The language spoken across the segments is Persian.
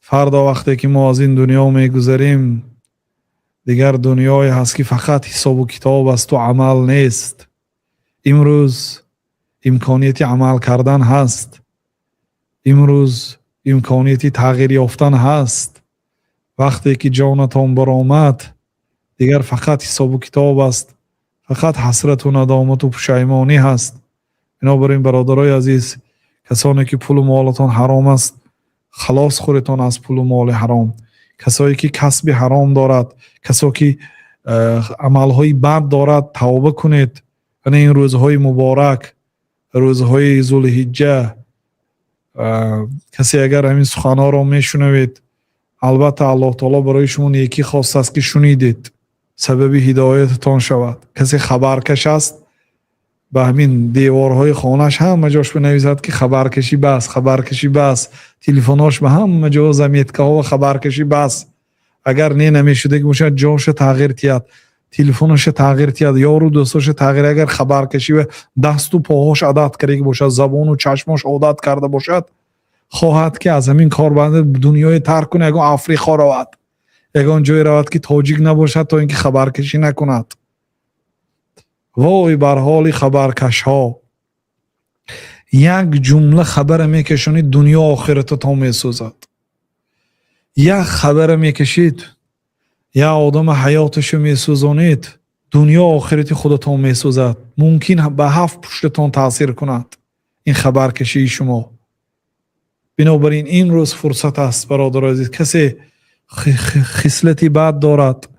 فردا وقتی که ما از این دنیا میگذریم دیگر دنیایی هست که فقط حساب و کتاب است و عمل نیست. امروز امکانیت عمل کردن هست، امروز امکانیت تغییر یافتن هست. وقتی که جانتان برآمد دیگر فقط حساب و کتاب است، فقط حسرت و ندامت و پشیمانی هست. بنابراین برادرای عزیز، کسانی که پول و مالتان حرام است خلاص خودتان از پول و مال حرام. کسایی که کسب حرام دارد، کسایی که عملهای بد دارد توبه کنید. یعنی این روزهای مبارک، روزهای ذوالحجه، کسی اگر همین سخنها را میشنوید، البته الله تعالی برای شما یکی خواست است که شنیدید سبب هدایتتان شود. کسی خبرکش است به همین دیوارهای خانهش همه جاش بنویسد که خبرکشی بس، خبرکشی بس، تلفناش به همه جا زمیتکه ها و خبرکشی بس. اگر نمیشده که باشد جاش تغییر تید، تلفنش تغییر تید، یارو دوستاش تغییر، اگر خبرکشی و دست و پاهاش عادت کرده باشد، زبان و چشماش عادت کرده باشد، خواهد که از همین کار بنده دنیای ترک کنه، یگان افریقا رود، یگان جای رود که تاجیک نباشد تا اینکه خبرکشی نکند. وای بر حال خبرکش ها. یک جمله خبر میکشونید دنیا آخرت تا میسوزد. یک خبر میکشید یا آدم حیاتشو میسوزانید، دنیا آخرت خودتان میسوزد. ممکن به 7 پشتتان تاثیر کند این خبرکشی شما. بنابراین این روز فرصت است برادر عزیز. کسی خصلتی بد دارد،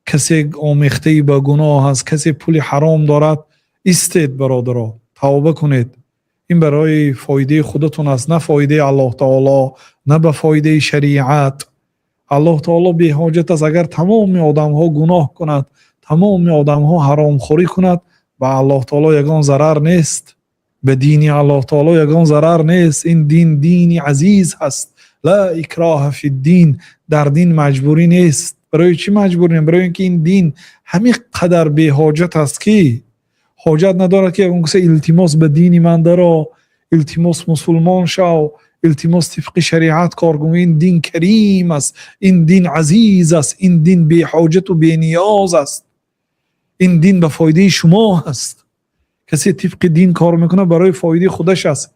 کسی آمیخته به گناه است، کسی پول حرام دارد، استید برادرها، توبه کنید. این برای فایده خودتون است، نه فایده الله تعالی، نه به فایده شریعت. الله تعالی بی حاجت است اگر تمام آدم ها گناه کند، تمام آدم ها حرام خوری کند، به الله تعالی یگان ضرر نیست، به دین الله تعالی یگان ضرر نیست. این دین دین عزیز هست، لا اکراه فی الدین، در دین مجبوری نیست. برای چی مجبوری؟ برای اینکه این دین همین قدر بی حاجت است که حاجت ندارد که اون کسی التماس به دین من داره، التماس مسلمان شو، التماس طبق شریعت کار کنه. این دین کریم است، این دین عزیز است، این دین بی حاجت و بی نیاز است، این دین به فایده شما است. کسی طبق دین کار میکنه برای فایده خودش است.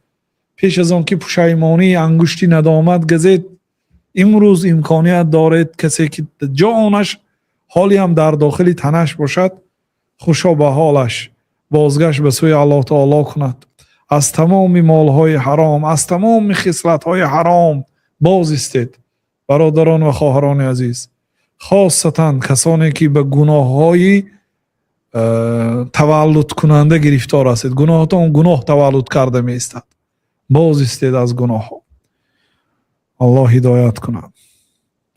پیش از آن که پشیمانی انگشتی ندامت گزید، امروز امکانیت دارید کسی که جانش حالی هم در داخل تنش باشد خوشا به حالش بازگشت به سوی الله تعالی کند، از تمام مالهای حرام، از تمام خصلتهای حرام باز استید. برادران و خواهران عزیز، خاصتا کسانی که به گناههای تولد کننده گرفتار هستید، گناهتان گناه تولد کرده می استد، باز استید از گناه ها. الله هدایت کند.